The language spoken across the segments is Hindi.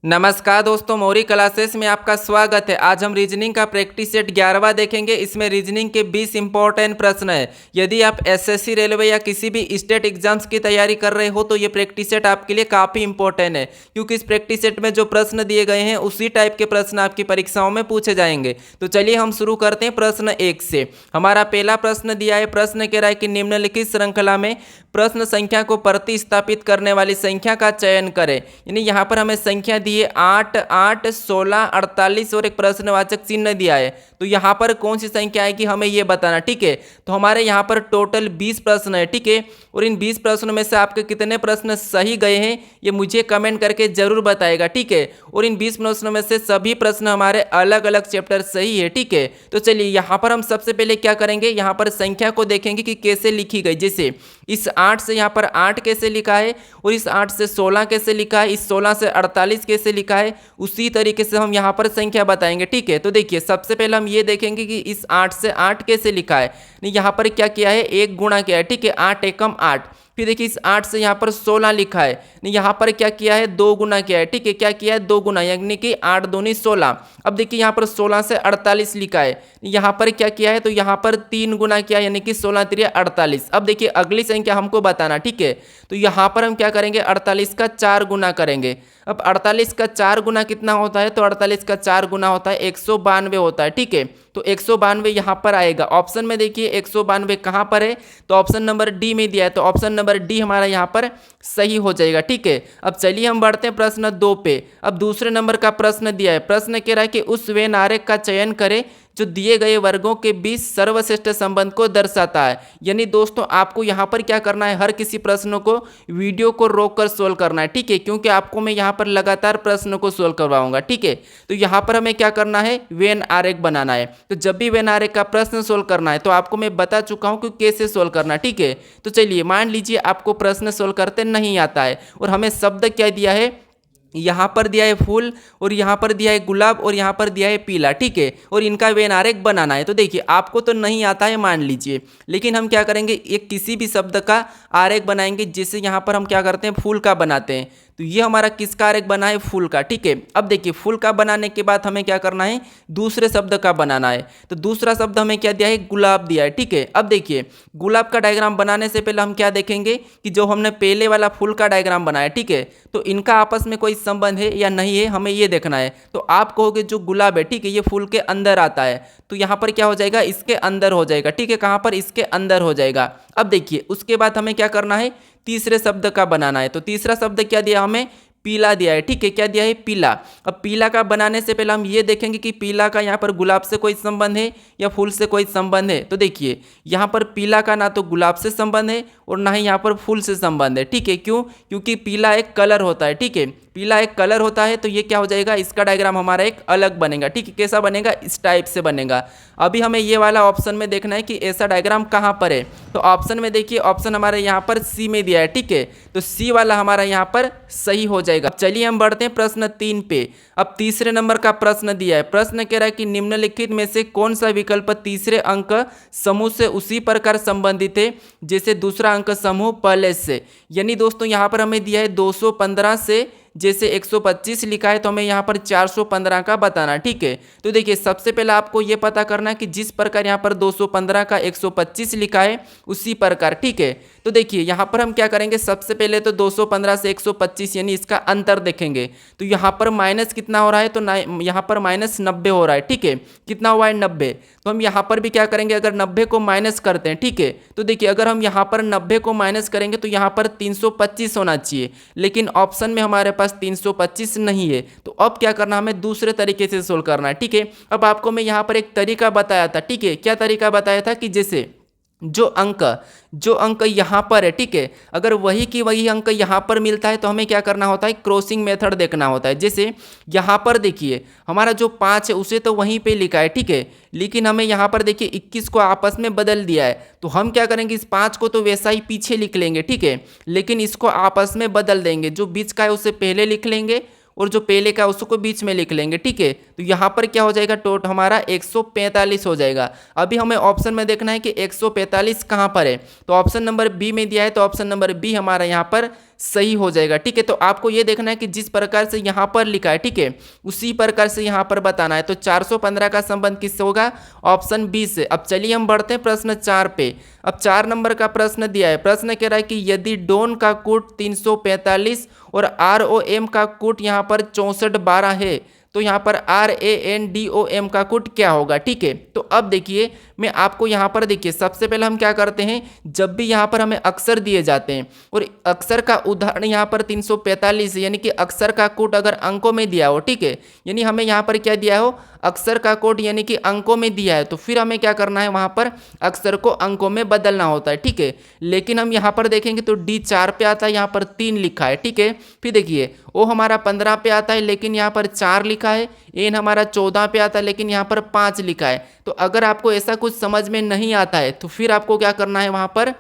नमस्कार दोस्तों, मौरी क्लासेस में आपका स्वागत है। आज हम रीजनिंग का प्रैक्टिस सेट 11वां देखेंगे। इसमें रीजनिंग के 20 इंपॉर्टेंट प्रश्न है। यदि आप एसएससी, रेलवे या किसी भी स्टेट एग्जाम्स की तैयारी कर रहे हो तो ये प्रैक्टिस सेट आपके लिए काफ़ी इंपॉर्टेंट है, क्योंकि इस प्रैक्टिस सेट में जो प्रश्न दिए गए हैं उसी टाइप के प्रश्न आपकी परीक्षाओं में पूछे जाएंगे। तो चलिए हम शुरू करते हैं प्रश्न 1 से। हमारा पहला प्रश्न दिया है। प्रश्न कह रहा है कि निम्नलिखित श्रृंखला में प्रश्न संख्या को प्रतिस्थापित करने वाली संख्या का चयन करें। यानी यहाँ पर हमें संख्या दी है 8, 8, 16, 48 और एक प्रश्नवाचक चिन्ह दिया है। तो यहाँ पर कौन सी संख्या है कि हमें ये बताना, ठीक है। तो हमारे यहाँ पर टोटल 20 प्रश्न है, ठीक है। और इन 20 प्रश्नों में से आपके कितने प्रश्न सही गए हैं ये मुझे कमेंट करके जरूर बताएगा, ठीक है। और इन 20 प्रश्नों में से सभी प्रश्न हमारे अलग अलग चैप्टर सही है, ठीक है। तो चलिए यहाँ पर हम सबसे पहले क्या करेंगे, यहाँ पर संख्या को देखेंगे कि कैसे लिखी गई। जैसे इस 8 से यहाँ पर 8 कैसे लिखा है, और इस 8 से 16 कैसे लिखा है, इस 16 से 48 कैसे लिखा है, उसी तरीके से हम यहाँ पर संख्या बताएंगे, ठीक है। तो देखिए सबसे पहले हम ये देखेंगे कि इस 8 से 8 कैसे लिखा है। यहाँ पर क्या किया है, एक गुणा किया है, ठीक है। 8 एकम 8। फिर देखिए इस 8 से यहाँ पर 16 लिखा है, यहाँ पर क्या किया है, 2 गुना किया है, ठीक है। क्या किया है, 2 गुना, यानी कि 8 दूनी 16। अब देखिए यहाँ पर 16 से 48 लिखा है, यहाँ पर क्या किया है, तो यहाँ पर 3 गुना किया, यानी कि 16 3 48। अब देखिए अगली संख्या हमको बताना, ठीक है। तो यहाँ पर हम क्या करेंगे, 48 का 4 गुना करेंगे। अब 48 का 4 गुना कितना होता है, तो 48 का 4 गुना होता है 192 होता है, ठीक है। तो 192 यहाँ पर आएगा। ऑप्शन में देखिए 192 कहाँ पर है, तो ऑप्शन नंबर डी में दिया है। तो ऑप्शन नंबर डी हमारा यहाँ पर सही हो जाएगा, ठीक है। अब चलिए हम बढ़ते हैं प्रश्न 2 पे। अब दूसरे नंबर का प्रश्न दिया है। प्रश्न कह रहा है कि उस वेन आरेख का चयन करें जो दिए गए वर्गों के बीच सर्वश्रेष्ठ संबंध को दर्शाता है। यानी दोस्तों आपको यहाँ पर क्या करना है, हर किसी प्रश्न को वीडियो को रोककर सोल्व करना है, ठीक है। क्योंकि आपको मैं यहाँ पर लगातार प्रश्न को सोल्व करवाऊंगा, ठीक है। तो यहाँ पर हमें क्या करना है, वेन आरेख बनाना है। तो जब भी वेन आरेख का प्रश्न सोल्व करना है तो आपको मैं बता चुका हूँ कि कैसे सोल्व करना है, ठीक है। तो चलिए मान लीजिए आपको प्रश्न सोल्व करते नहीं आता है, और हमें शब्द क्या दिया है, यहाँ पर दिया है फूल, और यहाँ पर दिया है गुलाब, और यहाँ पर दिया है पीला, ठीक है। और इनका वेन आरेख बनाना है। तो देखिए आपको तो नहीं आता है मान लीजिए, लेकिन हम क्या करेंगे, एक किसी भी शब्द का आरेख बनाएंगे। जैसे यहाँ पर हम क्या करते हैं, फूल का बनाते हैं। तो ये हमारा किसका आरेख बना है, फूल का, ठीक है। अब देखिए फूल का बनाने के बाद हमें क्या करना है, दूसरे शब्द का बनाना है। तो दूसरा शब्द हमें क्या दिया है, गुलाब दिया है, ठीक है। अब देखिए गुलाब का डायग्राम बनाने से पहले हम क्या देखेंगे कि जो हमने पहले वाला फूल का डायग्राम बनाया, ठीक है, तो इनका आपस में कोई संबंध है या नहीं है, हमें ये देखना है। तो आप कहोगे जो गुलाब है, ठीक है, ये फूल के अंदर आता है, तो यहाँ पर क्या हो जाएगा, इसके अंदर हो जाएगा, ठीक है। कहाँ पर, इसके अंदर हो जाएगा। अब देखिए उसके बाद हमें क्या करना है, तीसरे शब्द का बनाना है। तो तीसरा शब्द क्या दिया हमें, पीला दिया है, ठीक है। क्या दिया है, पीला। अब पीला का बनाने से पहले हम ये देखेंगे कि पीला का यहाँ पर गुलाब से कोई संबंध है या फूल से कोई संबंध है। तो देखिए यहाँ पर पीला का ना तो गुलाब से संबंध है और ना ही यहाँ पर फूल से संबंध है, ठीक है। क्यों, क्योंकि पीला एक कलर होता है, ठीक है। पीला एक कलर होता है, तो ये क्या हो जाएगा, इसका डायग्राम हमारा एक अलग बनेगा, ठीक है। कैसा बनेगा, इस टाइप से बनेगा। अभी हमें ये वाला ऑप्शन में देखना है कि ऐसा डायग्राम कहाँ पर है। तो ऑप्शन में देखिए, ऑप्शन हमारे यहाँ पर सी में दिया है, ठीक है। तो सी वाला हमारा यहाँ पर सही हो जाएगा। चलिए हम बढ़ते हैं प्रश्न 3 पे। अब तीसरे नंबर का प्रश्न दिया है। प्रश्न कह रहा है कि निम्नलिखित में से कौन सा विकल्प तीसरे अंक समूह से उसी प्रकार संबंधित है जैसे दूसरा अंक समूह पहले से। यानी दोस्तों यहाँ पर हमें दिया है 215 से जैसे 125 लिखा है, तो हमें यहाँ पर 415 का बताना, ठीक है। तो देखिए सबसे पहले आपको ये पता करना है कि जिस प्रकार यहाँ पर 215 का 125 लिखा है उसी प्रकार, ठीक है। तो देखिए यहाँ पर हम क्या करेंगे, सबसे पहले तो 215 से 125 यानी इसका अंतर देखेंगे। तो यहाँ पर माइनस कितना हो रहा है, तो यहाँ पर माइनस 90 हो रहा है, ठीक है। कितना हुआ है, 90। तो हम यहाँ पर भी क्या करेंगे, अगर 90 को माइनस करते हैं, ठीक है। तो देखिए अगर हम यहाँ पर 90 को माइनस करेंगे तो यहाँ पर 325 होना चाहिए, लेकिन ऑप्शन में हमारे पास 325 नहीं है। तो अब क्या करना, हमें दूसरे तरीके से सोल्व करना है, ठीक है। अब आपको मैं यहाँ पर एक तरीका बताया था, ठीक है। क्या तरीका बताया था कि जैसे जो अंक यहाँ पर है, ठीक है, अगर वही की वही अंक यहाँ पर मिलता है तो हमें क्या करना होता है, क्रॉसिंग मेथड देखना होता है। जैसे यहाँ पर देखिए हमारा जो 5 है उसे तो वहीं पे लिखा है, ठीक है, लेकिन हमें यहाँ पर देखिए 21 को आपस में बदल दिया है। तो हम क्या करेंगे, इस 5 को तो वैसा ही पीछे लिख लेंगे, ठीक है, लेकिन इसको आपस में बदल देंगे। जो बीच का है उसे पहले लिख लेंगे और जो पहले का उसको बीच में लिख लेंगे, ठीक है। तो यहाँ पर क्या हो जाएगा, टोट हमारा 145 हो जाएगा। अभी हमें ऑप्शन में देखना है कि 145 कहाँ पर है। तो ऑप्शन नंबर बी में दिया है, तो ऑप्शन नंबर बी हमारा यहाँ पर सही हो जाएगा। ठीक है, तो आपको ये देखना है कि जिस प्रकार से यहाँ पर लिखा है, ठीक है, उसी प्रकार से यहाँ पर बताना है। तो 415 का संबंध किससे होगा? ऑप्शन बी से। अब चलिए हम बढ़ते हैं प्रश्न 4 पे। अब 4 नंबर का प्रश्न दिया है। प्रश्न कह रहा है कि यदि डॉन का कूट 345 और ROM का कूट यहाँ पर 6412 है, तो यहाँ पर RANDOM का कूट क्या होगा? ठीक है, तो अब देखिए मैं आपको यहाँ पर देखिए, सबसे पहले हम क्या करते हैं, जब भी यहाँ पर हमें अक्षर दिए जाते हैं और अक्षर का उदाहरण यहाँ पर 345 यानी कि अक्षर का कूट अगर अंकों में दिया हो, ठीक है, यानी हमें यहाँ पर क्या दिया हो, अक्षर का कोड यानी कि अंकों में दिया है, तो फिर हमें क्या करना है, वहाँ पर अक्षर को अंकों में बदलना होता है। ठीक है, लेकिन हम यहाँ पर देखेंगे तो D 4 पे आता है, यहाँ पर 3 लिखा है। ठीक है, फिर देखिए O हमारा 15 पे आता है लेकिन यहाँ पर 4 लिखा है, N हमारा 14 पे आता है लेकिन यहाँ पर 5 लिखा है। तो अगर आपको ऐसा कुछ समझ में नहीं आता है तो फिर आपको क्या करना है, वहाँ पर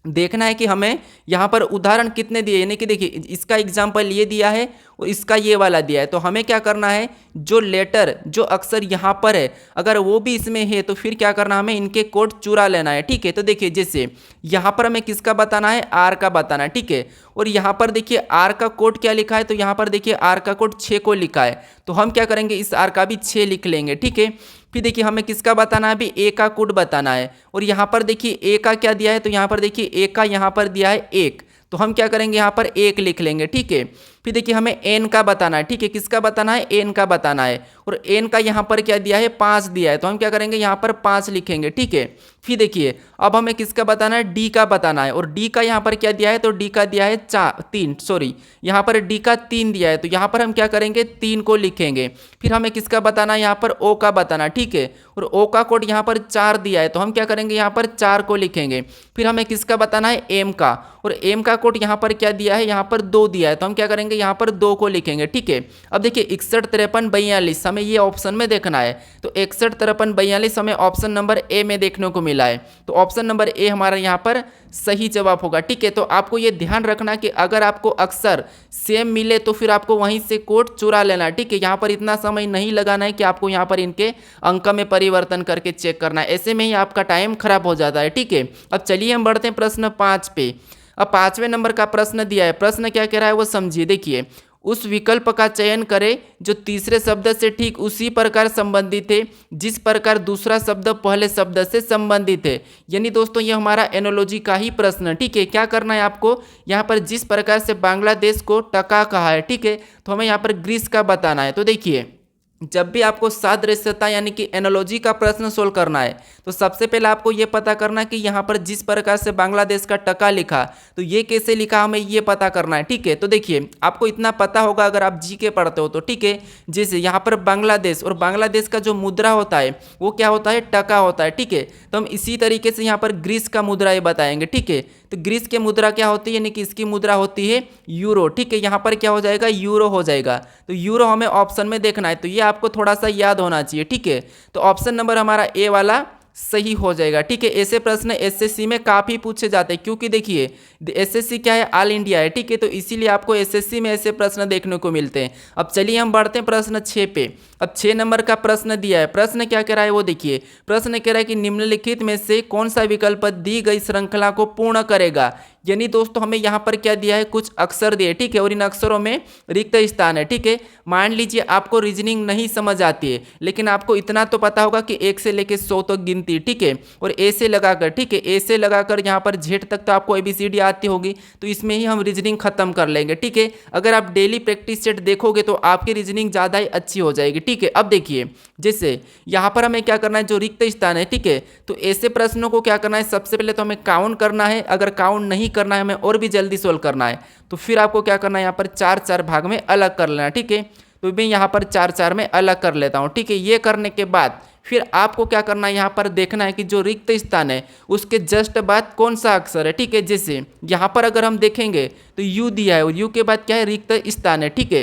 देखना है कि हमें यहाँ पर उदाहरण कितने दिए, यानी कि देखिए इसका एग्जाम्पल ये दिया है और इसका ये वाला दिया है, तो हमें क्या करना है, जो लेटर जो अक्षर यहाँ पर है अगर वो भी इसमें है तो फिर क्या करना, हमें इनके कोड चुरा लेना है। ठीक है, तो देखिए जैसे यहाँ पर हमें किसका बताना है, आर का बताना है। ठीक है, और यहाँ पर देखिए आर का कोड क्या लिखा है, तो यहाँ पर देखिए आर का कोड 6 को लिखा है, तो हम क्या करेंगे, इस आर का भी 6 लिख लेंगे। ठीक है, फिर देखिए हमें किसका बताना है, अभी ए का कोड बताना है, और यहाँ पर देखिए ए का क्या दिया है, तो यहाँ पर देखिए ए का यहाँ पर दिया है 1, तो हम क्या करेंगे, यहाँ पर 1 लिख लेंगे। ठीक है, फिर देखिए हमें एन का बताना है। ठीक है, किसका बताना है, एन का बताना है, और एन का यहाँ पर क्या दिया है, 5 दिया है, तो हम क्या करेंगे, यहाँ पर 5 लिखेंगे। ठीक है, फिर देखिए अब हमें किसका बताना है, डी का बताना है, और डी का यहाँ पर क्या दिया है, तो डी का दिया है 3, सॉरी यहाँ पर डी का 3 दिया है, तो यहाँ पर हम क्या करेंगे, 3 को लिखेंगे। फिर हमें किसका बताना है, यहाँ पर ओ का बताना। ठीक है, और ओ का कोड यहाँ पर 4 दिया है, तो हम क्या करेंगे, यहाँ पर 4 को लिखेंगे। फिर हमें किसका बताना है, एम का, और एम का कोड यहाँ पर क्या दिया है, यहाँ पर 2 दिया है, तो हम क्या करेंगे, यहाँ पर 2 को लिखेंगे। ठीक है, अब देखिए 61, 53, 42 हमें ये ऑप्शन में देखना है, तो 61, 53, 42 हमें ऑप्शन नंबर ए में देखने को मिला है, तो ऑप्शन नंबर ए हमारा यहाँ पर सही जवाब होगा। ठीक है, तो आपको ये ध्यान रखना कि अगर आपको अक्सर सेम मिले तो फिर आपको वहीं से कोड चुरा लेना। ठीक है, यहाँ पर इतना समय नहीं लगाना है कि आपको यहाँ पर इनके अंक में परिवर्तन करके चेक करना है, ऐसे में ही आपका टाइम खराब हो जाता है। ठीक है, अब चलिए हम बढ़ते हैं प्रश्न 5 पे। अब 5वें नंबर का प्रश्न दिया है, प्रश्न क्या कह रहा है वो समझिए। देखिए उस विकल्प का चयन करें जो तीसरे शब्द से ठीक उसी प्रकार संबंधित है जिस प्रकार दूसरा शब्द पहले शब्द से संबंधित है। यानी दोस्तों ये हमारा एनोलॉजी का ही प्रश्न है। ठीक है, क्या करना है आपको, यहाँ पर जिस प्रकार से बांग्लादेश को टका कहा है, ठीक है, तो हमें यहाँ पर ग्रीस का बताना है। तो देखिए जब भी आपको सादृश्यता यानी कि एनालॉजी का प्रश्न सोल्व करना है तो सबसे पहले आपको ये पता करना कि यहाँ पर जिस प्रकार से बांग्लादेश का टका लिखा तो ये कैसे लिखा, हमें ये पता करना है। ठीक है, तो देखिए आपको इतना पता होगा अगर आप जी के पढ़ते हो तो। ठीक है, जैसे यहाँ पर बांग्लादेश, और बांग्लादेश का जो मुद्रा होता है वो क्या होता है, टका होता है। ठीक है, तो हम इसी तरीके से यहाँ पर ग्रीस का मुद्रा ये बताएंगे। ठीक है, तो ग्रीस की मुद्रा क्या होती है, यानी कि इसकी मुद्रा होती है यूरो। ठीक है, यहाँ पर क्या हो जाएगा, यूरो हो जाएगा, तो यूरो हमें ऑप्शन में देखना है, तो ये आपको थोड़ा सा याद होना चाहिए। ठीक है, तो ऑप्शन नंबर हमारा ए वाला सही हो जाएगा। ठीक है, ऐसे प्रश्न एसएससी में काफ़ी पूछे जाते हैं क्योंकि देखिए एसएससी क्या है, ऑल इंडिया है। ठीक है, तो इसीलिए आपको एसएससी में ऐसे प्रश्न देखने को मिलते हैं। अब चलिए हम बढ़ते हैं प्रश्न 6 पे। अब 6 नंबर का प्रश्न दिया है, प्रश्न क्या कह रहा है वो देखिए। प्रश्न कह रहा है कि निम्नलिखित में से कौन सा विकल्प दी गई श्रृंखला को पूर्ण करेगा। यानी दोस्तों हमें यहाँ पर क्या दिया है, कुछ अक्षर दिए। ठीक है, और इन अक्षरों में रिक्त स्थान है। ठीक है, मान लीजिए आपको रीजनिंग नहीं समझ आती है लेकिन आपको इतना तो पता होगा कि 1 से लेकर 100 तक गिनती। ठीक है, और ए से लगाकर, ठीक है, ए से लगाकर यहाँ पर जेड तक तो आपको ABCD आती होगी, तो इसमें ही हम रीजनिंग खत्म कर लेंगे। ठीक है, अगर आप डेली प्रैक्टिस सेट देखोगे तो आपकी रीजनिंग ज़्यादा ही अच्छी हो जाएगी। ठीक है, अब देखिए जैसे यहाँ पर हमें क्या करना है, जो रिक्त स्थान है, ठीक है, तो ऐसे प्रश्नों को क्या करना है, सबसे पहले तो हमें काउंट करना है। अगर काउंट नहीं करना है, हमें और भी जल्दी सोल्व करना है, तो फिर आपको क्या करना है, यहाँ पर 4-4 भाग में अलग कर लेना। ठीक है, तो मैं यहाँ पर 4-4 में अलग कर लेता हूँ। ठीक है, ये करने के बाद फिर आपको क्या करना है, यहाँ पर देखना है कि जो रिक्त स्थान है उसके जस्ट बाद कौन सा अक्षर है। ठीक है, जैसे यहाँ पर अगर हम देखेंगे तो यू दिया है और यू के बाद क्या है, रिक्त स्थान है। ठीक है,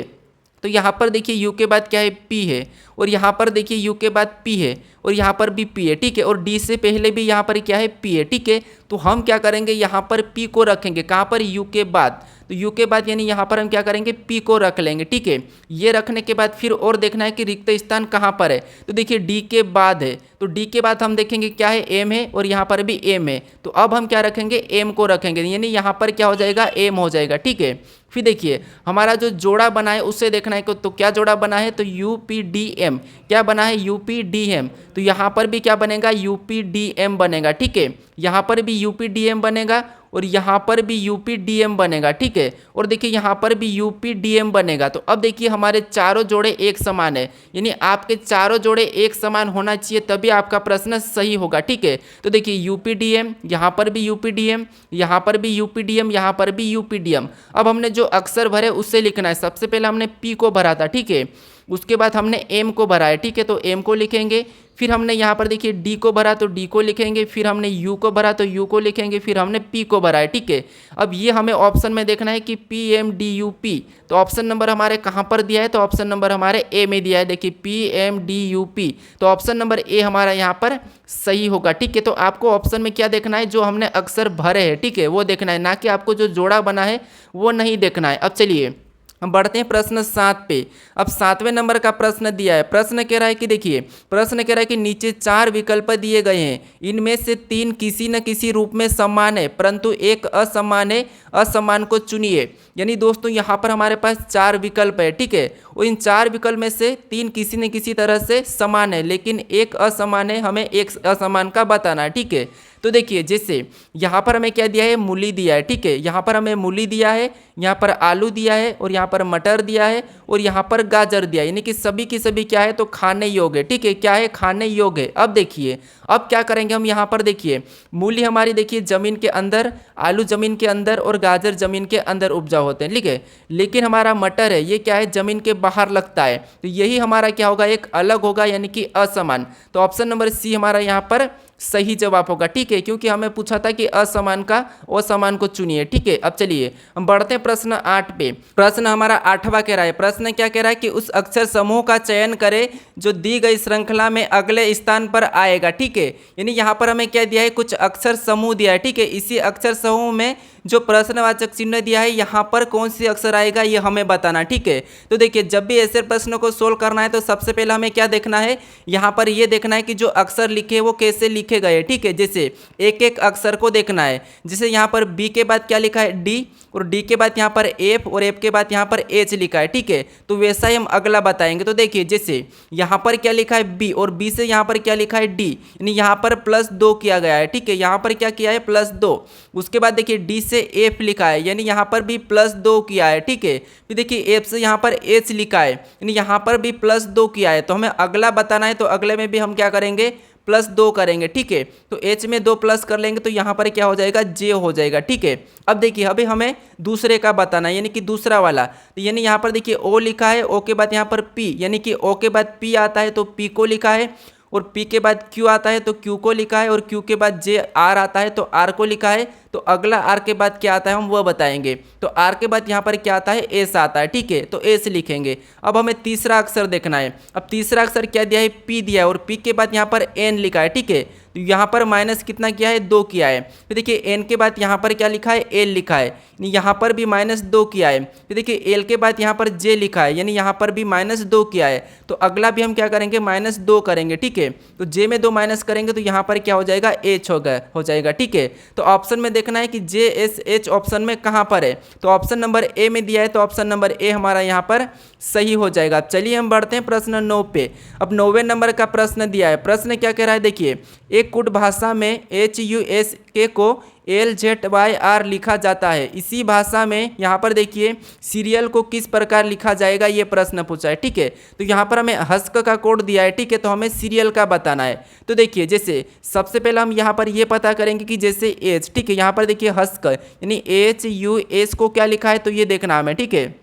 तो यहाँ पर देखिए यू के बाद क्या है, पी है, और यहाँ पर देखिए यू के बाद पी है, और यहाँ पर भी पी है, ठीक है, और डी से पहले भी यहाँ पर क्या है, पी है, ठीक है। तो हम क्या करेंगे, यहाँ पर पी को रखेंगे कहाँ पर, यू के बाद। तो यू के बाद यानी यहाँ पर हम क्या करेंगे, पी को रख लेंगे, ठीक है। ये रखने के बाद फिर और देखना है कि रिक्त स्थान कहाँ पर है। तो देखिए डी के बाद है, तो डी के बाद हम देखेंगे क्या है, एम है, और यहाँ पर भी एम है। तो अब हम क्या रखेंगे, एम को रखेंगे, यानी यहाँ पर क्या हो जाएगा, एम हो जाएगा, ठीक है। फिर देखिए हमारा जो जोड़ा बना है उससे देखना है, तो क्या जोड़ा बना है, तो यू पी डी एम, क्या बना है, यू पी डी एम। तो यहाँ पर भी क्या बनेगा, यू पी डी एम बनेगा, ठीक है। यहाँ पर भी यू पी डी एम बनेगा, और यहाँ पर भी यूपी डीएम बनेगा, ठीक है। और देखिए यहाँ पर भी यूपी डीएम बनेगा। तो अब देखिए हमारे चारों जोड़े एक समान है, यानी आपके चारों जोड़े एक समान होना चाहिए, तभी आपका प्रश्न सही होगा, ठीक है। तो देखिए यूपी डीएम, यहाँ पर भी यूपी डीएम, यहाँ पर भी यूपी डीएम, यहाँ पर भी यूपी डीएम। अब हमने जो अक्षर भरे उससे लिखना है। सबसे पहले हमने पी को भरा था, ठीक है, उसके बाद हमने एम को भरा है, ठीक है, तो एम को लिखेंगे। फिर हमने यहाँ पर देखिए डी को भरा तो डी को लिखेंगे, फिर हमने यू को भरा तो यू को लिखेंगे, फिर हमने पी को भरा है, ठीक है। अब ये हमें ऑप्शन में देखना है कि P M D U P, तो ऑप्शन नंबर हमारे कहाँ पर दिया है, तो ऑप्शन नंबर हमारे ए में दिया है। देखिए P M D U P, तो ऑप्शन नंबर ए हमारा यहाँ पर सही होगा, ठीक है। तो आपको ऑप्शन में क्या देखना है, जो हमने अक्षर भरे हैं, ठीक है, वो देखना है, ना कि आपको जो जोड़ा बना है वो नहीं देखना है। अब चलिए हम बढ़ते हैं प्रश्न 7 पे। अब 7वें नंबर का प्रश्न दिया है। प्रश्न कह रहा है कि देखिए, प्रश्न कह रहा है कि नीचे 4 विकल्प दिए गए हैं, इनमें से 3 किसी न किसी रूप में समान है परंतु एक असमान है, असमान को चुनिए। यानी दोस्तों यहाँ पर हमारे पास 4 विकल्प है, ठीक है, और इन 4 विकल्प में से 3 किसी न किसी तरह से समान है, लेकिन एक असमान है, हमें एक असमान का बताना है, ठीक है। तो देखिए जैसे यहाँ पर हमें क्या दिया है, मूली दिया है, ठीक है, यहाँ पर हमें मूली दिया है, यहाँ पर आलू दिया है, और यहाँ पर मटर दिया है, और यहाँ पर गाजर दिया है, यानी कि सभी की सभी क्या है, तो खाने योग्य है, ठीक है, क्या है, खाने योग्य है। अब देखिए अब क्या करेंगे हम, यहाँ पर देखिए मूली हमारी देखिए जमीन के अंदर, आलू जमीन के अंदर, और गाजर जमीन के अंदर उपजाऊ होते हैं, ठीक है, लेकिन हमारा मटर है ये क्या है, जमीन के बाहर लगता है। तो यही हमारा क्या होगा, एक अलग होगा, यानी कि असमान। तो ऑप्शन नंबर सी हमारा यहाँ पर सही जवाब होगा, ठीक है, क्योंकि हमें पूछा था कि असमान का असमान को चुनिए, ठीक है। अब चलिए हम बढ़ते हैं प्रश्न 8 पे। प्रश्न हमारा 8वां कह रहा है, प्रश्न क्या कह रहा है कि उस अक्षर समूह का चयन करें जो दी गई श्रृंखला में अगले स्थान पर आएगा, ठीक है। यानी यहाँ पर हमें क्या दिया है, कुछ अक्षर समूह दिया है, ठीक है। इसी अक्षर समूह में जो प्रश्नवाचक चिन्ह दिया है, यहाँ पर कौन सी अक्षर आएगा ये हमें बताना, ठीक है। तो देखिए जब भी ऐसे प्रश्नों को सोल्व करना है तो सबसे पहले हमें क्या देखना है, यहाँ पर ये देखना है कि जो अक्षर लिखे वो कैसे लिखे गए, ठीक है। जैसे एक एक अक्षर को देखना है, जैसे यहाँ पर बी के बाद क्या लिखा है, डी, और डी के बाद यहाँ पर एफ, और एफ के बाद यहाँ पर एच लिखा है, ठीक है। तो वैसा ही हम अगला बताएंगे। तो देखिए जैसे यहाँ पर क्या लिखा है, बी, और बी से यहाँ पर क्या लिखा है, डी, यानी यहाँ पर +2 किया गया है, ठीक है, यहाँ पर क्या किया है, +2। उसके बाद देखिए डी से एफ लिखा है, यानी यहाँ पर भी +2 किया है, ठीक है। फिर देखिए एफ से यहाँ पर एच लिखा है, यानी यहाँ पर भी +2 किया है। तो हमें अगला बताना है, तो अगले में भी हम क्या करेंगे, +2 करेंगे, ठीक है। तो एच में 2 प्लस कर लेंगे तो यहाँ पर क्या हो जाएगा, जे हो जाएगा, ठीक है। अब देखिए अभी हमें दूसरे का बताना है, यानी कि दूसरा वाला। तो यानी यहाँ पर देखिए ओ लिखा है, ओ के बाद यहाँ पर पी, यानी कि ओ के बाद पी आता है तो पी को लिखा है, और पी के बाद क्यू आता है तो क्यू को लिखा है, और क्यू के बाद जे आर आता है तो आर को लिखा है। तो अगला आर के बाद क्या आता है हम वो बताएंगे। तो आर के बाद यहाँ पर क्या आता है, एस आता है, ठीक है, तो एस लिखेंगे। अब हमें तीसरा अक्षर देखना है। अब तीसरा अक्षर क्या दिया है, पी दिया है, और पी के बाद यहाँ पर एन लिखा है, ठीक है। तो यहाँ पर माइनस कितना किया है, 2 किया है। फिर देखिए एन के बाद यहाँ पर क्या लिखा है, एल लिखा है, यानी यहाँ पर भी -2 किया है। फिर देखिए एल के बाद यहाँ पर जे लिखा है, यानी यहाँ पर भी -2 किया है। तो अगला भी हम क्या करेंगे, -2 करेंगे, ठीक है। तो जे में 2 माइनस करेंगे तो यहाँ पर क्या हो जाएगा, एच हो जाएगा, ठीक है। तो ऑप्शन में देखना है कि जे एस एच ऑप्शन में कहाँ पर है। तो ऑप्शन नंबर ए में दिया है, तो ऑप्शन नंबर ए हमारा यहाँ पर सही हो जाएगा। चलिए हम बढ़ते हैं प्रश्न 9 पे। अब 9वें नंबर का प्रश्न दिया है। प्रश्न क्या कह रहा है, देखिए एक कुट भाषा में HUSK को LZYR लिखा जाता है। इसी भाषा में यहाँ पर देखिए सीरियल को किस प्रकार लिखा जाएगा, ये प्रश्न पूछा है, ठीक है। तो यहाँ पर हमें हस्क का कोड दिया है, ठीक है, तो हमें सीरियल का बताना है। तो देखिए जैसे सबसे पहले हम यहाँ पर ये पता करेंगे कि जैसे एच, ठीक है, यहाँ पर देखिए हस्क यानी HUS को क्या लिखा है, तो ये देखना हमें, ठीक है।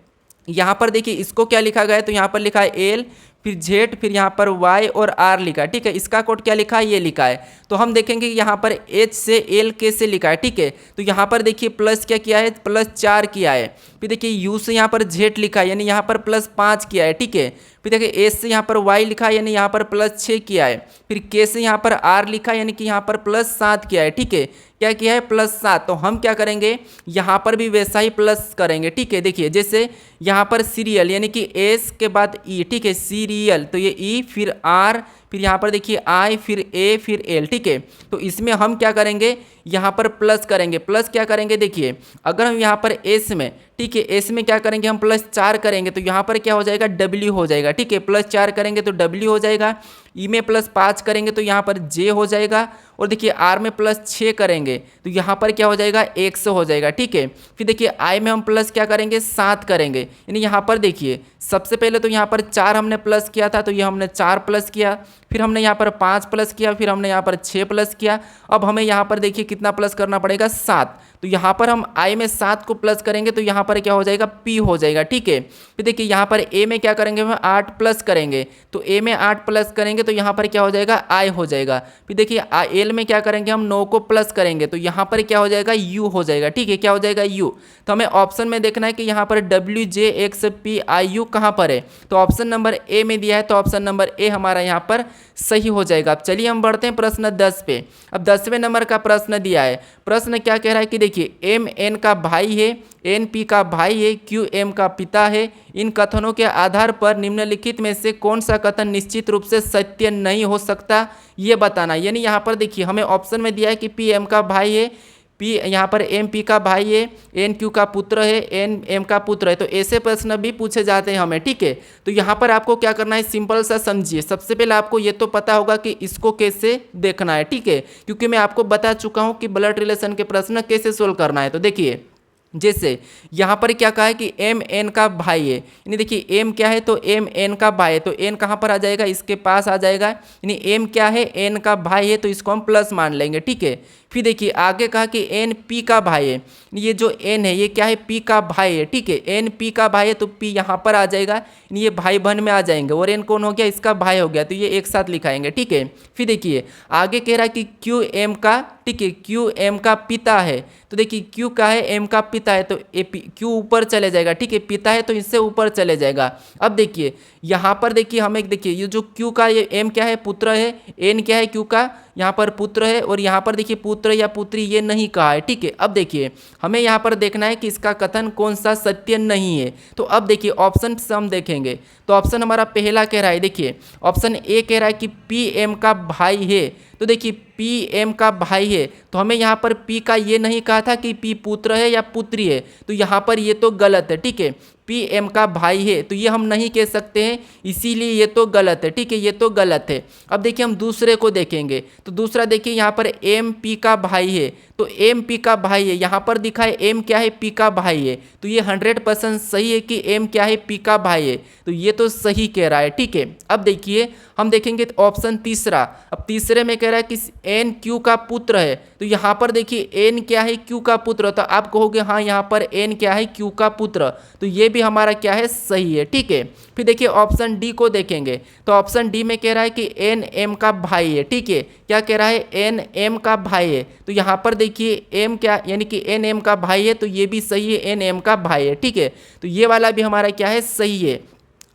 यहाँ पर देखिए इसको क्या लिखा गया है, तो यहाँ पर लिखा है एल, फिर जेड, फिर यहाँ पर वाई और आर लिखा है, ठीक है। इसका कोड क्या लिखा है, ये लिखा है। तो हम देखेंगे कि यहाँ पर एच से एल के से लिखा है, ठीक है। तो यहाँ पर देखिए प्लस क्या किया है, +4 किया है। फिर देखिए यू से यहाँ पर जेड लिखा है, यानी यहाँ पर +5 किया है, ठीक है। फिर देखिए एस से यहाँ पर वाई लिखा है, यानी यहाँ पर +6 किया है। फिर के से यहाँ पर आर लिखा है, यानी कि यहाँ पर +7 किया है, ठीक है। क्या किया है, +7। तो हम क्या करेंगे, यहाँ पर भी वैसा ही प्लस करेंगे, ठीक है। देखिए जैसे यहाँ पर सीरियल यानी कि एस के बाद ई, ठीक है, सीरियल, तो ये ई फिर आर, फिर यहाँ पर देखिए आई, फिर ए, फिर एल, ठीक है। तो इसमें हम क्या करेंगे, यहाँ पर प्लस करेंगे। प्लस क्या करेंगे, देखिए अगर हम यहाँ पर एस में, ठीक है, एस में क्या करेंगे हम +4 करेंगे, तो यहाँ पर क्या हो जाएगा, डब्ल्यू हो जाएगा, ठीक है। +4 करेंगे तो डब्ल्यू हो जाएगा। ई में +5 करेंगे तो यहाँ पर जे हो जाएगा। और देखिए आर में +6 करेंगे तो यहाँ पर क्या हो जाएगा, 100 हो जाएगा, ठीक है। फिर देखिए आई में हम प्लस क्या करेंगे, 7 करेंगे, यानी यहाँ पर देखिए सबसे पहले तो यहाँ पर 4 हमने प्लस किया था, तो ये हमने 4 प्लस किया। फिर हमने यहाँ पर 5 प्लस किया, फिर हमने यहाँ पर 6 प्लस किया। अब हमें यहाँ पर देखिए कितना प्लस करना पड़ेगा, 7। तो यहाँ पर हम आई में 7 को प्लस करेंगे तो यहाँ पर क्या हो जाएगा, पी हो जाएगा, ठीक है। फिर देखिए यहाँ पर ए में क्या करेंगे, हम 8 प्लस करेंगे, तो ए में 8 प्लस करेंगे तो यहाँ पर क्या हो जाएगा, आई हो जाएगा। फिर देखिए एल में क्या करेंगे, हम 9 को प्लस करेंगे तो यहाँ पर क्या हो जाएगा, यू हो जाएगा, ठीक है। क्या हो जाएगा, यू। तो हमें ऑप्शन में देखना है कि यहाँ पर W J x P I you कहाँ पर है, तो ऑप्शन नंबर ए में दिया है, तो ऑप्शन नंबर ए हमारा यहाँ पर सही हो जाएगा। अब चलिए हम बढ़ते हैं प्रश्न 10 पे। अब 10वें नंबर का प्रश्न दिया है। प्रश्न क्या कह रहा है कि देखिए एम एन का भाई है, एन पी का भाई है, क्यू एम का पिता है। इन कथनों के आधार पर निम्नलिखित में से कौन सा कथन निश्चित रूप से सत्य नहीं हो सकता, ये बताना। यानी यहाँ पर देखिए हमें ऑप्शन में दिया है कि पी एम का भाई है, पी यहाँ पर एम पी का भाई है, एन क्यू का पुत्र है, एन एम का पुत्र है। तो ऐसे प्रश्न भी पूछे जाते हैं हमें, ठीक है। तो यहाँ पर आपको क्या करना है, सिंपल सा समझिए। सबसे पहले आपको ये तो पता होगा कि इसको कैसे देखना है, ठीक है, क्योंकि मैं आपको बता चुका हूँ कि ब्लड रिलेशन के प्रश्न कैसे सोल्व करना है। तो देखिए जैसे यहाँ पर क्या कहा है कि एम एन का भाई है, यानी देखिए एम क्या है, तो एम एन का भाई है, तो एन कहाँ पर आ जाएगा, इसके पास आ जाएगा। यानी एम क्या है, एन का भाई है, तो इसको हम प्लस मान लेंगे, ठीक है। फिर देखिए आगे कहा कि एन पी का भाई है, ये जो एन है ये क्या है, पी का भाई है, ठीक है। एन पी का भाई है तो पी यहाँ पर आ जाएगा, ये भाई बहन में आ जाएंगे। और एन कौन हो गया, इसका भाई हो गया, तो ये एक साथ लिखाएंगे, ठीक है। फिर देखिए आगे कह रहा है कि क्यू एम का, ठीक है, क्यू एम का पिता है, तो देखिए क्यू का है, एम का पिता है, तो ए क्यू ऊपर चले जाएगा, ठीक है, पिता है तो इससे ऊपर चले जाएगा। अब देखिए यहाँ पर देखिए हमें देखिए ये जो क्यू का, ये एम क्या है, पुत्र है, एन क्या है, क्यू का यहाँ पर पुत्र है, और यहाँ पर देखिए पुत्र या पुत्री ये नहीं कहा है, ठीक है। अब देखिए हमें यहाँ पर देखना है कि इसका कथन कौन सा सत्य नहीं है। तो अब देखिए ऑप्शन से हम देखेंगे, तो ऑप्शन हमारा पहला कह रहा है, देखिए ऑप्शन ए कह रहा है कि पी एम का भाई है, तो देखिए पी एम का भाई है, तो हमें यहाँ पर पी का ये नहीं कहा था कि पी पुत्र है या पुत्री है, तो यहाँ पर ये तो गलत है, ठीक है। पी एम का भाई है तो ये हम नहीं कह सकते हैं, इसीलिए ये तो गलत है, ठीक है, ये तो गलत है। अब देखिए हम दूसरे को देखेंगे, तो दूसरा देखिए यहाँ पर एम पी का भाई है, तो एम पी का भाई है, यहाँ पर दिखा है एम क्या है, पी का भाई है, तो ये 100% सही है कि एम क्या है, पी का भाई है, तो ये तो सही कह रहा है, ठीक है। अब देखिए हम देखेंगे तो ऑप्शन तीसरा, अब तीसरे में कह रहा है कि एन क्यू का पुत्र है, तो यहाँ पर देखिए एन क्या है, क्यू का पुत्र, तो आप कहोगे हाँ यहाँ पर एन क्या है, क्यू का पुत्र, तो ये भी हमारा क्या है, सही है, ठीक है। फिर देखिए ऑप्शन डी को देखेंगे, तो ऑप्शन डी में कह रहा है कि एन एम का भाई है, ठीक है। क्या कह रहा है, एन एम का भाई है, तो यहाँ पर देखिए एम क्या, यानी कि एन एम का भाई है, तो ये भी सही है, एन एम का भाई है, ठीक है। तो ये वाला भी हमारा क्या है, सही है।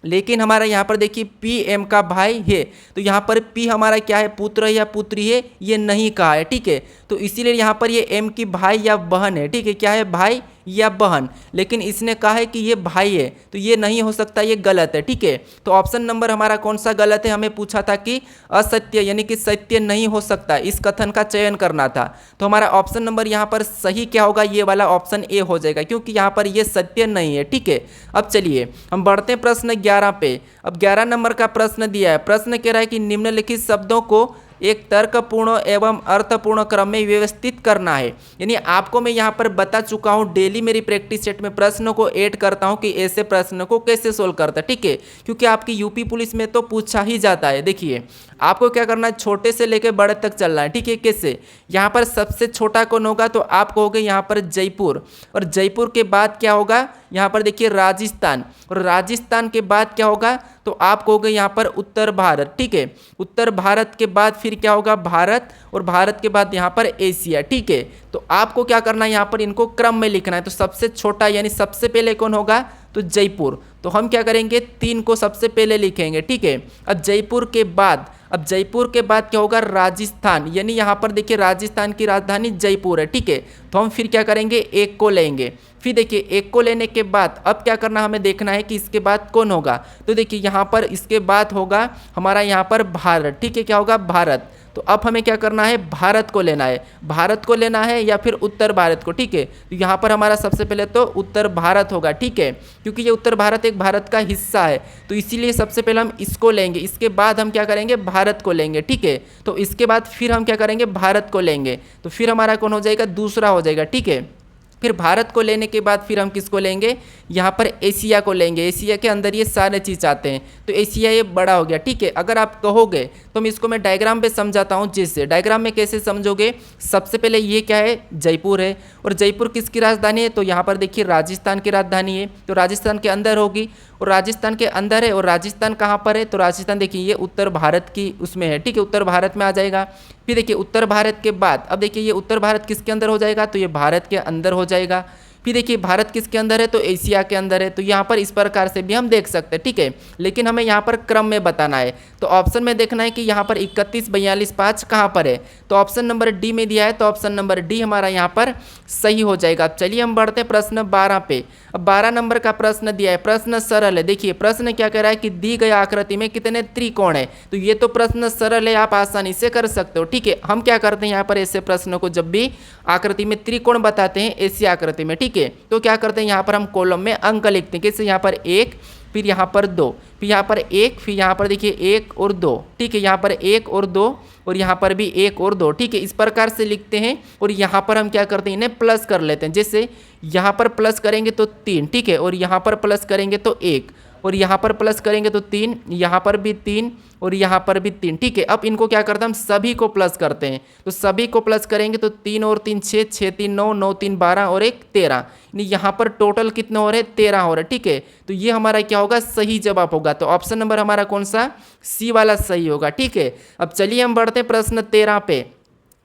लेकिन हमारा यहाँ पर देखिए पी एम का भाई है, तो यहाँ पर पी हमारा क्या है, पुत्र या पुत्री है, ये नहीं कहा है, ठीक है। तो इसीलिए यहाँ पर ये एम की भाई या बहन है, ठीक है, क्या है, भाई या बहन, लेकिन इसने कहा है कि ये भाई है, तो ये नहीं हो सकता, ये गलत है, ठीक है। तो ऑप्शन नंबर हमारा कौन सा गलत है, हमें पूछा था कि असत्य यानी कि सत्य नहीं हो सकता, इस कथन का चयन करना था। तो हमारा ऑप्शन नंबर यहाँ पर सही क्या होगा, ये वाला ऑप्शन ए हो जाएगा, क्योंकि यहाँ पर ये सत्य नहीं है, ठीक है। अब चलिए हम बढ़ते हैं प्रश्न 11 पे। अब 11 नंबर का प्रश्न दिया है। प्रश्न कह रहा है कि निम्नलिखित शब्दों को एक तर्कपूर्ण एवं अर्थपूर्ण क्रम में व्यवस्थित करना है। यानी आपको मैं यहाँ पर बता चुका हूँ, डेली मेरी प्रैक्टिस सेट में प्रश्नों को ऐड करता हूँ कि ऐसे प्रश्न को कैसे सोल्व करता है, ठीक है, क्योंकि आपकी यूपी पुलिस में तो पूछा ही जाता है। देखिए आपको क्या करना है, छोटे से लेकर बड़े तक चलना है, ठीक है। कैसे, यहाँ पर सबसे छोटा कौन होगा, तो आप कहोगे यहाँ पर जयपुर, और जयपुर के बाद क्या होगा, यहाँ पर देखिए राजस्थान, और राजस्थान के बाद क्या होगा तो आप कहोगे यहाँ पर उत्तर भारत, ठीक है। उत्तर भारत के बाद फिर क्या होगा भारत, और भारत के बाद यहाँ पर एशिया, ठीक है। तो आपको क्या करना है यहाँ पर इनको क्रम में लिखना है। तो सबसे छोटा यानी सबसे पहले कौन होगा तो जयपुर, तो हम क्या करेंगे 3 को सबसे पहले लिखेंगे, ठीक है। अब जयपुर के बाद क्या होगा राजस्थान, यानी यहाँ पर देखिए राजस्थान की राजधानी जयपुर है, ठीक है। तो हम फिर क्या करेंगे 1 को लेंगे। फिर देखिए 1 को लेने के बाद अब क्या करना हमें देखना है कि इसके बाद कौन होगा। तो देखिए यहाँ पर इसके बाद होगा हमारा यहाँ पर भारत, ठीक है। क्या होगा भारत। तो अब हमें क्या करना है भारत को लेना है, भारत को लेना है या फिर उत्तर भारत को, ठीक है। तो यहाँ पर हमारा सबसे पहले तो उत्तर भारत होगा, ठीक है, क्योंकि ये उत्तर भारत एक भारत का हिस्सा है, तो इसीलिए सबसे पहले हम इसको लेंगे। इसके बाद हम क्या करेंगे भारत को लेंगे, ठीक है। तो इसके बाद फिर हम क्या करेंगे भारत को लेंगे, तो फिर हमारा कौन हो जाएगा दूसरा हो जाएगा, ठीक है। फिर भारत को लेने के बाद फिर हम किसको लेंगे यहाँ पर एशिया को लेंगे। एशिया के अंदर ये सारे चीज़ आते हैं, तो एशिया ये बड़ा हो गया, ठीक है। अगर आप कहोगे तो मैं इसको डायग्राम पे समझाता हूँ। जिससे डायग्राम में कैसे समझोगे, सबसे पहले ये क्या है जयपुर है, और जयपुर किसकी राजधानी है तो यहाँ पर देखिए राजस्थान की राजधानी है, तो राजस्थान के अंदर होगी, और राजस्थान के अंदर है। और राजस्थान कहाँ पर है तो राजस्थान देखिए ये उत्तर भारत की उसमें है, ठीक है, उत्तर भारत में आ जाएगा। फिर देखिए उत्तर भारत के बाद अब देखिए ये उत्तर भारत किसके अंदर हो जाएगा तो ये भारत के अंदर हो जाएगा। फिर देखिए भारत किसके अंदर है तो एशिया के अंदर है। तो यहाँ पर इस प्रकार से भी हम देख सकते हैं, ठीक है, लेकिन हमें यहाँ पर क्रम में बताना है। तो ऑप्शन में देखना है कि यहाँ पर 31, 42, 5 कहाँ पर है, तो ऑप्शन नंबर डी में दिया है, तो ऑप्शन नंबर डी हमारा यहाँ पर सही हो जाएगा। अब चलिए हम बढ़ते हैं प्रश्न 12 पे। अब 12 नंबर का प्रश्न दिया है, प्रश्न सरल है। देखिए प्रश्न क्या कह रहा है कि दी गई आकृति में कितने त्रिकोण है, तो ये तो प्रश्न सरल है, आप आसानी से कर सकते हो, ठीक है। हम क्या करते हैं यहाँ पर ऐसे प्रश्नों को जब भी आकृति में त्रिकोण बताते हैं ऐसी आकृति में, ठीक है, तो क्या करते हैं यहाँ पर हम कॉलम में अंक लिखते हैं। कैसे यहाँ पर 1, फिर यहाँ पर 2, फिर यहाँ पर 1, फिर यहाँ पर देखिए 1 और 2, ठीक है, यहाँ पर 1 और 2, और यहाँ पर भी 1 और 2, ठीक है, इस प्रकार से लिखते हैं। और यहाँ पर हम क्या करते हैं इन्हें प्लस कर लेते हैं। जैसे यहाँ पर प्लस करेंगे तो 3, ठीक है, और यहाँ पर प्लस करेंगे तो 1, और यहाँ पर प्लस करेंगे तो 3, यहाँ पर भी 3, और यहाँ पर भी 3, ठीक है। अब इनको क्या करते हैं हम सभी को प्लस करते हैं, तो सभी को प्लस करेंगे तो 3 और 3 6, 6 3 9, 9 3 12 और 1 13, यानी यहाँ पर टोटल कितने हो रहे 13 हो रहे, ठीक है। तो ये हमारा क्या होगा सही जवाब होगा। तो ऑप्शन नंबर हमारा कौन सा सी वाला सही होगा, ठीक है। अब चलिए हम बढ़ते हैं प्रश्न 13 पे।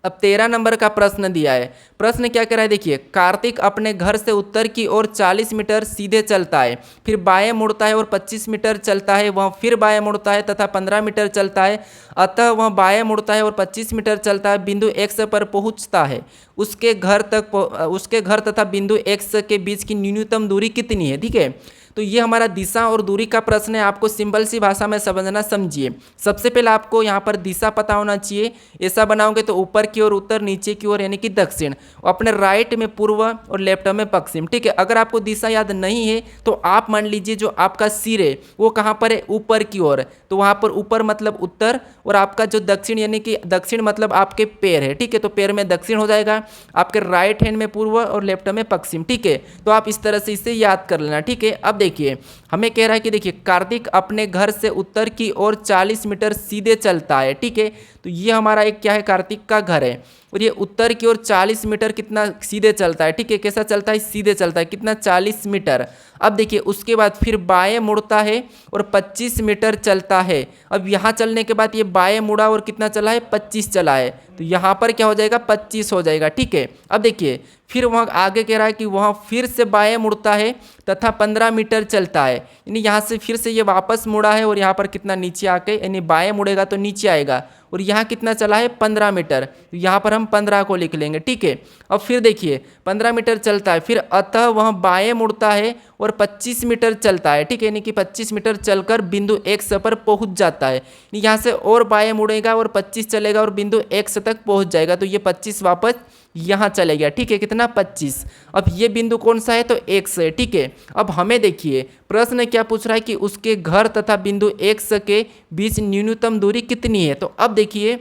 अब 13 नंबर का प्रश्न दिया है। प्रश्न क्या कह रहा है देखिए, कार्तिक अपने घर से उत्तर की ओर 40 मीटर सीधे चलता है, फिर बाएं मुड़ता है और 25 मीटर चलता है, वह फिर बाएं मुड़ता है तथा 15 मीटर चलता है, अतः वह बाएं मुड़ता है और 25 मीटर चलता है, बिंदु एक्स पर पहुंचता है। उसके घर तथा बिंदु एक्स के बीच की न्यूनतम दूरी कितनी है, ठीक है। तो ये हमारा दिशा और दूरी का प्रश्न है, आपको सिंपल सी भाषा में समझना। समझिए सबसे पहले आपको यहाँ पर दिशा पता होना चाहिए। ऐसा बनाओगे तो ऊपर की ओर उत्तर, नीचे की ओर यानी कि दक्षिण, और अपने राइट में पूर्व और लेफ्ट में पश्चिम, ठीक है। अगर आपको दिशा याद नहीं है तो आप मान लीजिए जो आपका सिर है वो कहाँ पर है ऊपर की ओर, तो वहाँ पर ऊपर मतलब उत्तर, और आपका जो दक्षिण यानी कि दक्षिण मतलब आपके पैर है, ठीक है, तो पैर में दक्षिण हो जाएगा, आपके राइट हैंड में पूर्व और लेफ्ट में पश्चिम, ठीक है। तो आप इस तरह से इसे याद कर लेना, ठीक है। अब देखिए हमें कह रहा है कि देखिए कार्तिक अपने घर से उत्तर की ओर 40 मीटर सीधे चलता है, ठीक है। तो ये हमारा एक क्या है कार्तिक का घर है, और ये उत्तर की ओर 40 मीटर कितना सीधे चलता है, ठीक है। कैसा चलता है सीधे चलता है, कितना 40 मीटर। अब देखिए उसके बाद फिर बाएं मुड़ता है और 25 मीटर चलता है। अब यहाँ चलने के बाद ये बाएं मुड़ा और कितना चला है 25 चला है, तो यहाँ पर क्या हो जाएगा 25 हो जाएगा, ठीक है। अब देखिए फिर वहाँ आगे कह रहा है कि वहाँ फिर से बाएं मुड़ता है तथा 15 मीटर चलता है, यानी यहाँ से फिर से ये वापस मुड़ा है और यहाँ पर कितना नीचे आके, यानी बाएं मुड़ेगा तो नीचे आएगा, और यहाँ कितना चला है 15 मीटर, तो यहाँ पर हम 15 को लिख लेंगे, ठीक है। अब फिर देखिए 15 मीटर चलता है, फिर अतः वह बाएं मुड़ता है और 25 मीटर चलता है, ठीक है, यानी कि 25 मीटर चलकर बिंदु एक्स पर पहुंच जाता है। यहाँ से और बाएं मुड़ेगा और 25 चलेगा और बिंदु एक्स तक पहुंच जाएगा, तो ये 25 वापस यहाँ चले गया, ठीक है, कितना 25। अब ये बिंदु कौन सा है तो एक्स है, ठीक है। अब हमें देखिए प्रश्न क्या पूछ रहा है कि उसके घर तथा बिंदु एक्स के बीच न्यूनतम दूरी कितनी है। तो अब देखिए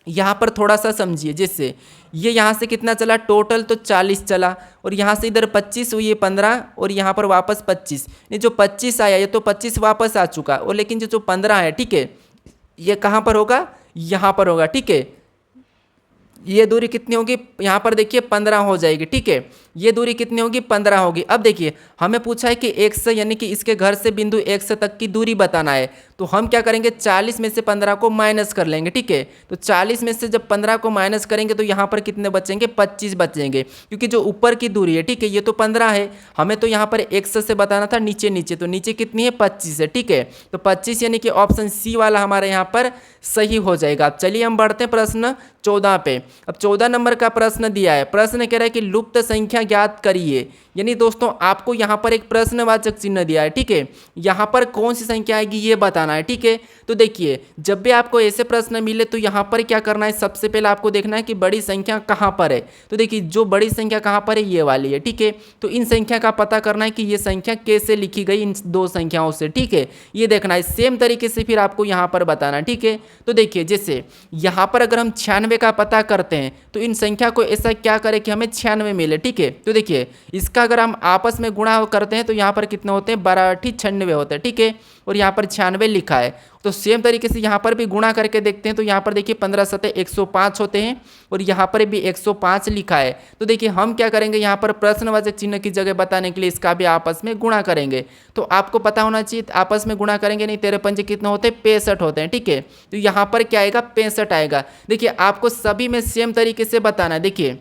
यहाँ पर थोड़ा सा समझिए, जैसे ये यहाँ से कितना चला टोटल तो 40 चला, और यहाँ से इधर 25 हुई, 15, और यहाँ पर वापस 25, ये जो 25 आया ये तो 25 वापस आ चुका, और लेकिन जो 15 है, ठीक है, ये कहाँ पर होगा यहाँ पर होगा, ठीक है। ये दूरी कितनी होगी यहाँ पर देखिए 15 हो जाएगी, ठीक है। ये दूरी कितनी होगी 15 होगी। अब देखिए हमें पूछा है कि x यानी कि इसके घर से बिंदु x तक की दूरी बताना है, तो हम क्या करेंगे 40 में से 15 को माइनस कर लेंगे, ठीक है। तो 40 में से जब 15 को माइनस करेंगे तो यहाँ पर कितने बचेंगे 25 बचेंगे, क्योंकि जो ऊपर की दूरी है, ठीक है, ये तो 15 है, हमें तो यहाँ पर x से बताना था नीचे नीचे, तो नीचे कितनी है 25 है, ठीक है। तो 25 यानी कि ऑप्शन सी वाला हमारे यहाँ पर सही हो जाएगा। अब चलिए हम बढ़ते हैं प्रश्न 14 पे। अब 14 नंबर का प्रश्न दिया है, प्रश्न कह रहा है कि लुप्त संख्या ज्ञात करिए। यानी दोस्तों आपको यहाँ पर एक प्रश्नवाचक चिन्ह दिया है, ठीक है, यहाँ पर कौन सी संख्या आएगी ये बताना है, ठीक है। तो देखिए जब भी आपको ऐसे प्रश्न मिले तो यहाँ पर क्या करना है, सबसे पहले आपको देखना है कि बड़ी संख्या कहाँ पर है। तो देखिए जो बड़ी संख्या कहाँ पर है, ये वाली है, ठीक है। तो इन संख्या का पता करना है कि ये संख्या कैसे लिखी गई इन दो संख्याओं से, ठीक है, ये देखना है। सेम तरीके से फिर आपको यहाँ पर बताना, ठीक है। तो देखिए जैसे यहाँ पर अगर हम 96 का पता करते हैं तो इन संख्या को ऐसा क्या करें कि हमें 96 मिले, ठीक है। तो देखिए इसका अगर हम आपस में गुणा करते हैं तो यहाँ पर कितने होते हैं 12×8 = 96 होते हैं, ठीक है, और यहाँ पर 96 लिखा है। तो सेम तरीके से यहाँ पर भी गुणा करके देखते हैं तो यहाँ पर देखिए 15×7 = 105 होते हैं और यहाँ पर भी 105 लिखा है। तो देखिए हम क्या करेंगे, यहाँ पर प्रश्नवाचक चिन्ह की जगह बताने के लिए इसका भी आपस में गुणा करेंगे। तो आपको पता होना चाहिए आपस में गुणा करेंगे, नहीं 13×5 कितने होते हैं 65 होते हैं, ठीक है। तो यहाँ पर क्या आएगा 65 आएगा। देखिए आपको सभी में सेम तरीके से बताना है। देखिए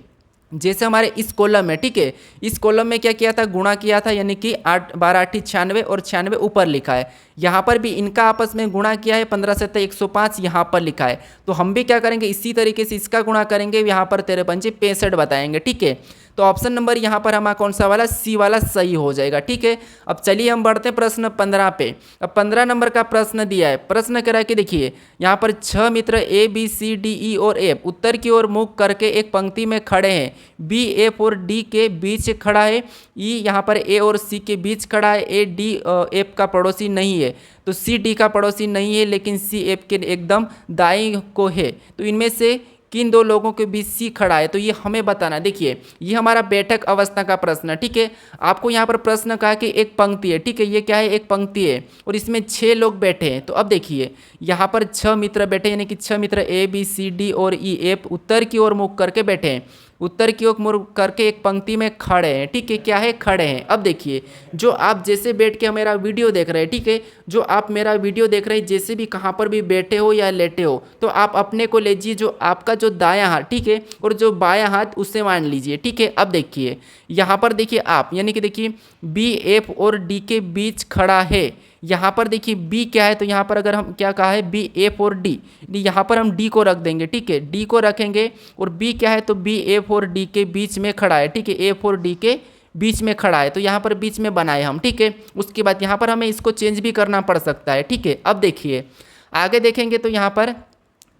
जैसे हमारे इस कॉलम में, ठीक है, इस कॉलम में क्या किया था, गुणा किया था, यानी कि 12×8 = 96 और 96 ऊपर लिखा है। यहाँ पर भी इनका आपस में गुणा किया है, 15×7 = 105 यहाँ पर लिखा है। तो हम भी क्या करेंगे इसी तरीके से इसका गुणा करेंगे, यहाँ पर 13×5 = 65 बताएंगे, ठीक है। तो ऑप्शन नंबर यहाँ पर हमारा कौन सा वाला, सी वाला सही हो जाएगा, ठीक है। अब चलिए हम बढ़ते हैं प्रश्न 15 पे। अब 15 नंबर का प्रश्न दिया है, प्रश्न कह रहा है कि देखिए यहाँ पर 6 मित्र A B C D E और एफ उत्तर की ओर मुख करके एक पंक्ति में खड़े हैं। बी एफ और डी के बीच खड़ा है, ई यहाँ पर ए और सी के बीच खड़ा है, ए डी एफ का पड़ोसी नहीं है, तो सी डी का पड़ोसी नहीं है, लेकिन सी एफ के एकदम दाईं को है। तो इनमें से किन दो लोगों के बीच सी खड़ा है, तो ये हमें बताना। देखिए ये हमारा बैठक अवस्था का प्रश्न है, ठीक है। आपको यहाँ पर प्रश्न कहा कि एक पंक्ति है, ठीक है, ये क्या है एक पंक्ति है और इसमें 6 लोग बैठे हैं। तो अब देखिए यहाँ पर 6 मित्र बैठे, यानी कि 6 मित्र ए बी सी डी और ई एफ उत्तर की ओर मुख करके बैठे हैं, उत्तर की ओर मुड़ करके एक पंक्ति में खड़े हैं, ठीक है, क्या है खड़े हैं। अब देखिए जो आप जैसे बैठ के मेरा वीडियो देख रहे हैं, ठीक है, जो आप मेरा वीडियो देख रहे हैं जैसे भी कहाँ पर भी बैठे हो या लेटे हो, तो आप अपने को लीजिए जो आपका जो दायां हाथ, ठीक है, और जो बायां हाथ उससे मान लीजिए, ठीक है। अब देखिए यहाँ पर देखिए आप, यानी कि देखिए बी एफ और डी के बीच खड़ा है। यहाँ पर देखिए बी क्या है, तो यहाँ पर अगर हम क्या कहा है बी एफ और डी, यहाँ पर हम डी को रख देंगे, ठीक है, डी को रखेंगे। और बी क्या है, तो बी एफ और डी के बीच में खड़ा है, ठीक है, एफ और डी के बीच में खड़ा है, तो यहाँ पर बीच में बनाए हम, ठीक है। उसके बाद यहाँ पर हमें इसको चेंज भी करना पड़ सकता है, ठीक है। अब देखिए आगे देखेंगे तो यहाँ पर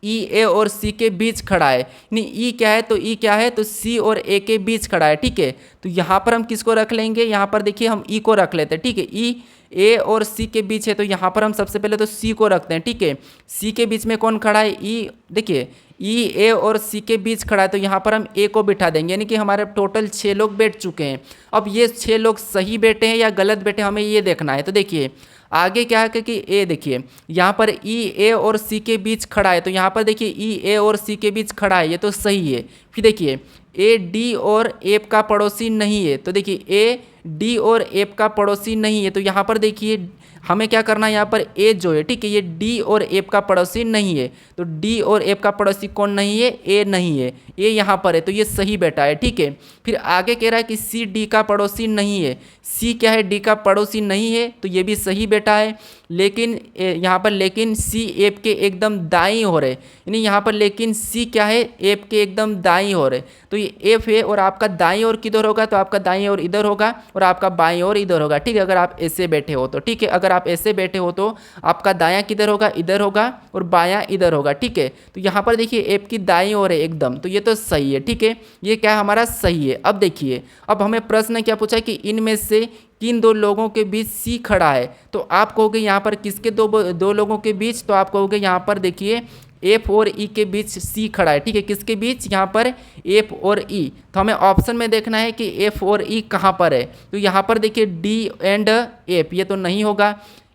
ई ए और सी के बीच खड़ा है, नहीं ई क्या है, तो ई क्या है, तो सी और ए के बीच खड़ा है, ठीक है। तो यहाँ पर हम किसको रख लेंगे, यहाँ पर देखिए हम ई को रख लेते हैं, ठीक है। ई ए और सी के बीच है तो यहाँ पर हम सबसे पहले तो सी को रखते हैं, ठीक है। सी के बीच में कौन खड़ा है, ई, देखिए ई ए और सी के बीच खड़ा है तो यहाँ पर हम ए को बिठा देंगे, यानी कि हमारे टोटल 6 लोग बैठ चुके हैं। अब ये 6 लोग सही बैठे हैं या गलत बैठे हमें ये देखना है। तो देखिए आगे क्या है कि ए, देखिए यहाँ पर ई ए और सी के बीच खड़ा है, तो यहाँ पर देखिए ई ए और सी के बीच खड़ा है, ये तो सही है। फिर देखिए ए डी और एफ का पड़ोसी नहीं है, तो देखिए ए डी और एफ का पड़ोसी नहीं है, तो यहाँ पर देखिए हमें क्या करना है, यहाँ पर ए जो है, ठीक है, ये डी और एफ का पड़ोसी नहीं है, तो डी और एफ का पड़ोसी कौन नहीं है, ए नहीं है, ए यहाँ पर है, तो ये सही बैठा है, ठीक है। फिर आगे कह रहा है कि सी डी का पड़ोसी नहीं है, सी क्या है, डी का पड़ोसी नहीं है, तो ये भी सही बैठा है। लेकिन यहाँ पर लेकिन सी एफ के एकदम दाईं हो रहे, यानी यहाँ पर लेकिन सी क्या है, एफ के एकदम दाईं हो रहे, तो ये एफ है और आपका दाईं ओर किधर होगा, तो आपका दाईं ओर इधर होगा और आपका बाईं ओर इधर होगा, ठीक है, अगर आप ऐसे बैठे हो तो, ठीक है। अगर आप ऐसे बैठे हो तो आपका दायां किधर होगा, इधर होगा और बायां इधर होगा, ठीक है। तो यहाँ पर देखिए एफ की दाईं ओर है एकदम, तो ये तो सही है, ठीक है, ये क्या हमारा सही है। अब देखिए अब हमें प्रश्न क्या पूछा है कि इनमें से किन दो लोगों के बीच सी खड़ा है, तो आप कहोगे यहाँ पर किसके दो लोगों के बीच, तो आप कहोगे यहाँ पर देखिए एफ और ई के बीच सी खड़ा है, ठीक है, किसके बीच, यहाँ पर एफ और ई। तो हमें ऑप्शन में देखना है कि एफ और ई कहाँ पर है, तो यहाँ पर देखिए डी एंड एफ, ये तो नहीं होगा,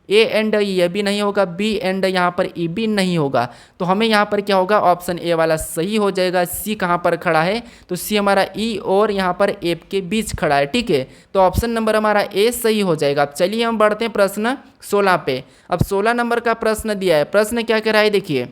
ए एंड ये भी नहीं होगा, बी एंड यहाँ पर ई भी नहीं होगा। तो हमें यहाँ पर क्या होगा, ऑप्शन ए वाला सही हो जाएगा। सी कहाँ पर खड़ा है, तो सी हमारा ई और यहाँ पर एफ के बीच खड़ा है, ठीक है। तो ऑप्शन नंबर हमारा ए सही हो जाएगा। अब चलिए हम बढ़ते हैं प्रश्न 16 पे। अब 16 नंबर का प्रश्न दिया है। प्रश्न क्या कह रहा है, देखिए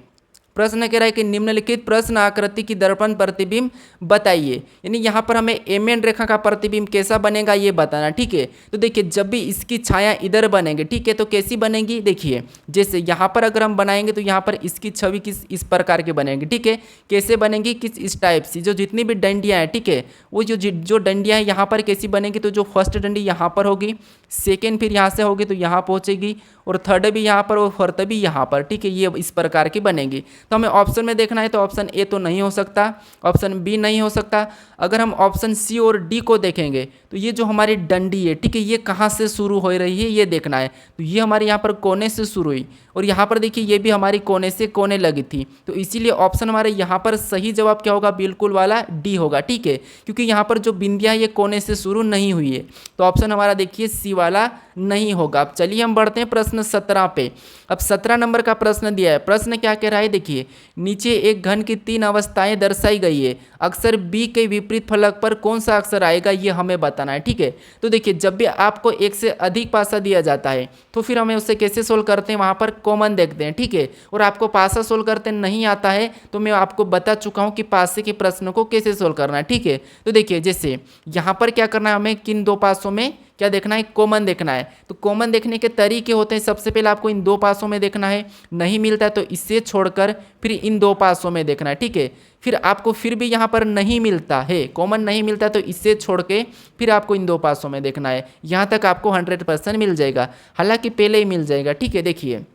प्रश्न कह रहा है कि निम्नलिखित प्रश्न आकृति की दर्पण प्रतिबिंब बताइए। यानी यहाँ पर हमें एम रेखा का प्रतिबिंब कैसा बनेगा ये बताना, ठीक है। तो देखिए जब भी इसकी छाया इधर बनेगी, ठीक है, तो कैसी बनेगी, देखिए जैसे यहाँ पर अगर हम बनाएंगे तो यहाँ पर इसकी छवि किस इस प्रकार की बनेगी, ठीक है। कैसे बनेगी, किस इस टाइप से, जो जितनी भी डंडियाँ हैं, ठीक है, वो जो डंडियाँ हैं यहाँ पर कैसी बनेगी, तो जो फर्स्ट डंडी यहाँ पर होगी, सेकेंड फिर यहाँ से होगी तो यहाँ पहुँचेगी, और थर्ड भी यहाँ पर और फोर्थ भी यहाँ पर, ठीक है, ये इस प्रकार की बनेगी। तो हमें ऑप्शन में देखना है, तो ऑप्शन ए तो नहीं हो सकता, ऑप्शन बी नहीं हो सकता। अगर हम ऑप्शन सी और डी को देखेंगे तो ये जो हमारी डंडी है, ठीक है, ये कहाँ से शुरू हो रही है ये देखना है। तो ये हमारे यहाँ पर कोने से शुरू हुई, और यहाँ पर देखिए ये भी हमारी कोने से कोने लगी थी। तो इसीलिए ऑप्शन हमारे यहाँ पर सही जवाब क्या होगा, बिल्कुल वाला डी होगा, ठीक है, क्योंकि यहाँ पर जो बिंदियाँ ये कोने से शुरू नहीं हुई है। तो ऑप्शन हमारा देखिए सी वाला नहीं होगा। अब चलिए हम बढ़ते हैं प्रश्न 17 पे। अब 17 नंबर का प्रश्न दिया है। प्रश्न क्या कह रहा है, देखिए नीचे एक घन की 3 अवस्थाएं दर्शाई गई है। अक्षर बी के विपरीत फलक पर कौन सा अक्षर आएगा ये हमें बताना है, ठीक है। तो देखिए जब भी आपको एक से अधिक पासा दिया जाता है तो फिर हमें उससे कैसे सोल्व करते हैं, वहाँ पर कॉमन देखते हैं, ठीक है। और आपको पासा सोल्व करते नहीं आता है तो मैं आपको बता चुका हूँ कि पासे के प्रश्नों को कैसे सोल्व करना है, ठीक है। तो देखिए जैसे यहाँ पर क्या करना है, हमें किन दो पासों में क्या देखना है, कॉमन देखना है। तो कॉमन देखने के तरीके होते हैं, सबसे पहले आपको इन दो पासों में देखना है, नहीं मिलता है तो इससे छोड़कर फिर इन दो पासों में देखना है, ठीक है। फिर आपको फिर भी यहाँ पर नहीं मिलता है, कॉमन नहीं मिलता तो इससे छोड़ के फिर आपको इन दो पासों में देखना है। यहाँ तक आपको 100% मिल जाएगा, हालांकि पहले ही मिल जाएगा, ठीक है। देखिए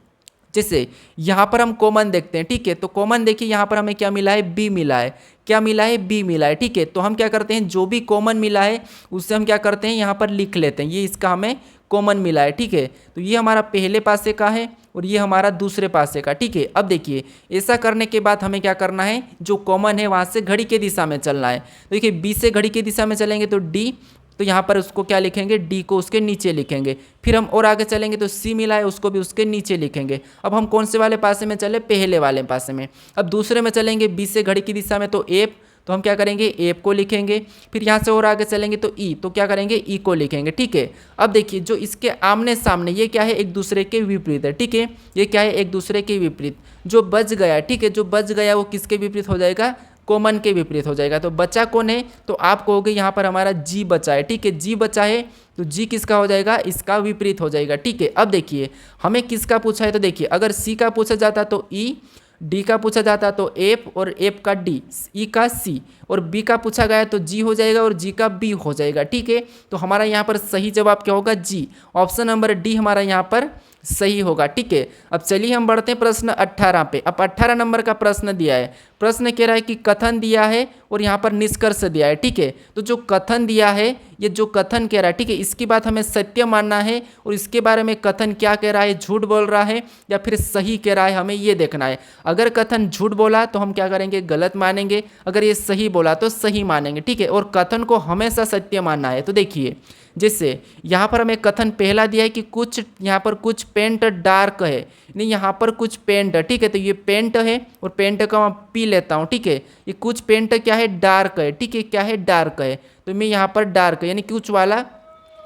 जैसे यहाँ पर हम कॉमन देखते हैं, ठीक है, तो कॉमन देखिए यहाँ पर हमें क्या मिला है, बी मिला है, क्या मिला है, बी मिला है, ठीक है। तो हम क्या करते हैं, जो भी कॉमन मिला है उससे हम क्या करते हैं, यहाँ पर लिख लेते हैं, ये इसका हमें कॉमन मिला है, ठीक है। तो ये हमारा पहले पासे का है और ये हमारा दूसरे पासे का, ठीक है। अब देखिए ऐसा करने के बाद हमें क्या करना है, जो कॉमन है वहाँ से घड़ी के दिशा में चलना है। तो देखिए बी से घड़ी की दिशा में चलेंगे तो डी, तो यहाँ पर उसको क्या लिखेंगे, डी को उसके नीचे लिखेंगे। फिर हम और आगे चलेंगे तो सी मिला है, उसको भी उसके नीचे लिखेंगे। अब हम कौन से वाले पासे में चले, पहले वाले पासे में। अब दूसरे में चलेंगे बी से घड़ी की दिशा में तो एफ, तो हम क्या करेंगे, एफ को लिखेंगे। फिर यहाँ से और आगे चलेंगे तो ई, तो क्या करेंगे, ई को लिखेंगे, ठीक है। अब देखिए जो इसके आमने सामने ये क्या है, एक दूसरे के विपरीत है, ठीक है। ये क्या है, एक दूसरे के विपरीत। जो बच गया, ठीक है, जो बच गया वो किसके विपरीत हो जाएगा, कॉमन के विपरीत हो जाएगा। तो बचा कौन है, तो आप कहोगे यहाँ पर हमारा जी बचा है, ठीक है, जी बचा है तो जी किसका हो जाएगा, इसका विपरीत हो जाएगा, ठीक है। अब देखिए हमें किसका पूछा है, तो देखिए अगर सी का पूछा जाता तो ई, डी का पूछा जाता तो एफ, और एफ का डी, ई का सी, और बी का पूछा गया तो जी हो जाएगा और जी का बी हो जाएगा, ठीक है। तो हमारा यहाँ पर सही जवाब क्या होगा, जी। ऑप्शन नंबर डी हमारा यहाँ पर सही होगा, ठीक है। अब चलिए हम बढ़ते हैं प्रश्न 18 पे। अब 18 नंबर का प्रश्न दिया है। प्रश्न कह रहा है कि कथन दिया है और यहाँ पर निष्कर्ष दिया है, ठीक है। तो जो कथन दिया है, ये जो कथन कह रहा है, ठीक है, इसकी बात हमें सत्य मानना है, और इसके बारे में कथन क्या कह रहा है, झूठ बोल रहा है या फिर सही कह रहा है, हमें ये देखना है। अगर कथन झूठ बोला तो हम क्या करेंगे, गलत मानेंगे। अगर ये सही बोला तो सही मानेंगे, ठीक है। और कथन को हमेशा सत्य मानना है। तो देखिए जैसे यहाँ पर हमें कथन पहला दिया है कि कुछ यहाँ पर कुछ पेंट डार्क है, नहीं यहाँ पर कुछ पेंट, ठीक है। तो ये पेंट है और पेंट का मैं पी लेता हूँ, ठीक है। ये कुछ पेंट क्या है, डार्क है, ठीक है, क्या है, डार्क है। तो मैं यहाँ पर डार्क यानी कुछ वाला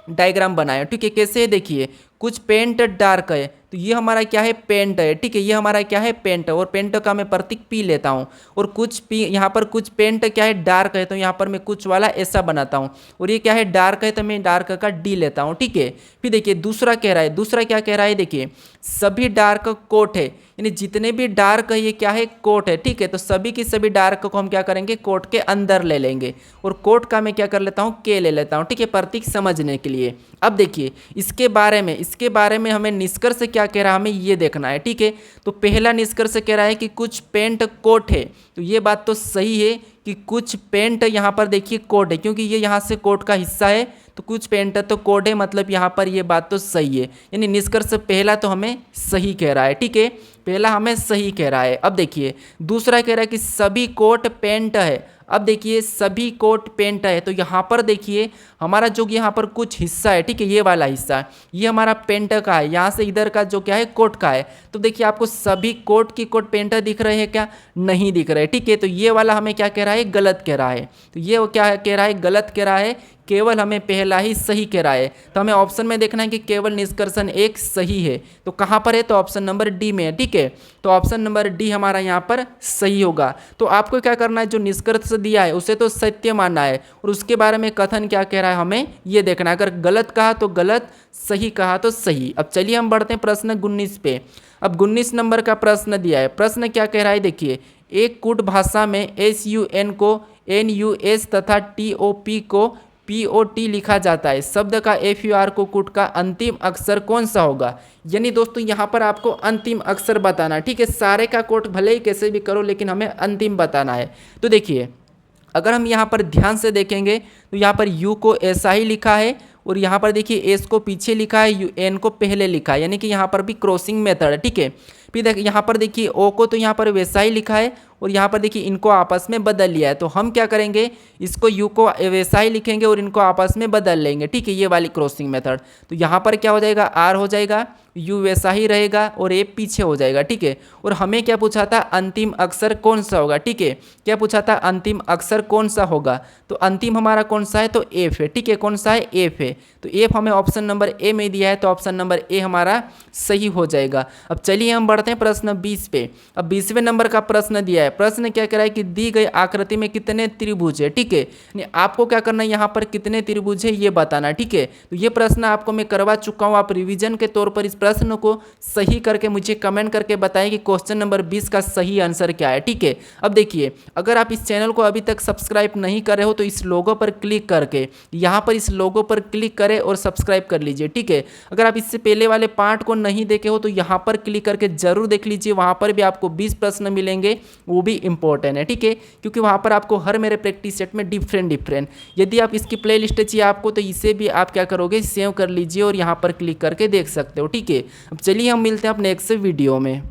डायग्राम बनाया, ठीक है। कैसे है, देखिए कुछ पेंट डार्क है, तो ये हमारा क्या है, पेंट है, ठीक है, ये हमारा क्या है, पेंट, और पेंट का मैं प्रतीक पी लेता हूँ। और कुछ पी यहाँ पर कुछ पेंट क्या है, डार्क है, तो यहाँ पर मैं कुछ वाला ऐसा बनाता हूँ। और ये क्या है, डार्क है, तो मैं डार्क का डी लेता हूँ, ठीक है। फिर देखिए दूसरा कह रहा है, दूसरा क्या कह रहा है, देखिए सभी डार्क कोट है, यानी जितने भी डार्क है ये क्या है, कोट है, ठीक है। तो सभी की सभी डार्क को हम क्या करेंगे, कोट के अंदर ले लेंगे, और कोट का मैं क्या कर लेता हूँ, के ले लेता हूँ, ठीक है, प्रतीक समझने के लिए। अब देखिए इसके बारे में हमें निष्कर्ष क्या कह रहा है, हमें ये देखना है, ठीक है। तो पहला निष्कर्ष कह रहा है कि कुछ पेंट कोट है, तो ये बात तो सही है कि कुछ पेंट यहाँ पर देखिए कोट है, क्योंकि ये यहाँ से कोट का हिस्सा है, तो कुछ पेंट तो कोट है, मतलब यहाँ पर ये बात तो सही है, यानी निष्कर्ष पहला तो हमें सही कह रहा है, ठीक है। पहला हमें सही कह रहा है। अब देखिए दूसरा कह रहा है कि सभी कोट पैंट है। अब देखिए सभी कोट पैंट है, तो यहाँ पर देखिए हमारा जो यहाँ पर कुछ हिस्सा है, ठीक है, ये वाला हिस्सा ये हमारा पैंट का है, यहाँ से इधर का जो क्या है कोट का है। तो देखिए आपको सभी कोट की कोट पैंट दिख रहे हैं क्या? नहीं दिख रहे, ठीक है। तो ये वाला हमें क्या कह रहा है? गलत कह रहा है। तो ये वो क्या कह रहा है? गलत कह रहा है, केवल हमें पहला ही सही कह रहा है। तो हमें ऑप्शन में देखना है कि केवल निष्कर्षण एक सही है। तो कहाँ पर है? तो ऑप्शन नंबर डी में है, ठीक है। तो ऑप्शन नंबर डी हमारा यहाँ पर सही होगा। तो आपको क्या करना है? जो निष्कर्ष दिया है उसे तो सत्य मानना है और उसके बारे में कथन क्या कह रहा है हमें ये देखना है। अगर गलत कहा तो गलत, सही कहा तो सही। अब चलिए हम बढ़ते हैं प्रश्न 19 पे। अब 19 नंबर का प्रश्न दिया है। प्रश्न क्या कह रहा है? देखिए एक कूट भाषा में SUN को NUS तथा TOP को POT लिखा जाता है। शब्द का FUR को कूट का अंतिम अक्षर कौन सा होगा? यानी दोस्तों यहाँ पर आपको अंतिम अक्षर बताना है, ठीक है। सारे का कोट भले ही कैसे भी करो लेकिन हमें अंतिम बताना है। तो देखिए अगर हम यहाँ पर ध्यान से देखेंगे तो यहाँ पर U को ऐसा ही लिखा है और यहाँ पर देखिए S को पीछे लिखा है, N को पहले लिखा है, यानी कि यहाँ पर भी क्रॉसिंग मेथड है, ठीक है। फिर यहाँ पर देखिए O को तो यहाँ पर वैसा ही लिखा है और यहाँ पर देखिए इनको आपस में बदल लिया है। तो हम क्या करेंगे? इसको U को वैसा ही लिखेंगे और इनको आपस में बदल लेंगे, ठीक है, ये वाली क्रॉसिंग मेथड। तो यहाँ पर क्या हो जाएगा? R हो जाएगा, U वैसा ही रहेगा और A पीछे हो जाएगा, ठीक है। और हमें क्या पूछा था? अंतिम अक्षर कौन सा होगा, ठीक है। क्या पूछा था? अंतिम अक्षर कौन सा होगा? तो अंतिम हमारा कौन सा है? तो F है, ठीक है। कौन सा है? F है। तो F हमें ऑप्शन नंबर A में दिया है, तो ऑप्शन नंबर A हमारा सही हो जाएगा। अब चलिए हम बढ़ते हैं प्रश्न 20 पे। अब 20वें नंबर का प्रश्न दिया है। प्रश्न क्या कह रहा है कि दी गई आकृति में कितने त्रिभुज है, ठीक है। आपको क्या करना है? यहाँ पर कितने त्रिभुज है ये बताना, ठीक है। तो ये प्रश्न आपको मैं करवा चुका हूँ। आप रिवीजन के तौर पर इस प्रश्न को सही करके मुझे कमेंट करके बताएं कि क्वेश्चन नंबर 20 का सही आंसर क्या है, ठीक है। अब देखिए अगर आप इस चैनल को अभी तक सब्सक्राइब नहीं कर रहे हो तो इस लोगो पर क्लिक करके यहाँ पर इस लोगो पर क्लिक करें और सब्सक्राइब कर लीजिए, ठीक है। अगर आप इससे पहले वाले पार्ट को नहीं देखे हो तो यहाँ पर क्लिक करके जरूर देख लीजिए, वहाँ पर भी आपको 20 प्रश्न मिलेंगे, वो भी इंपॉर्टेंट है, ठीक है। क्योंकि वहाँ पर आपको हर मेरे प्रैक्टिस सेट में डिफरेंट यदि आप इसकी प्ले लिस्ट चाहिए आपको तो इसे भी आप क्या करोगे? सेव कर लीजिए और यहाँ पर क्लिक करके देख सकते हो, ठीक है। अब चलिए हम मिलते हैं अपने नेक्स्ट वीडियो में।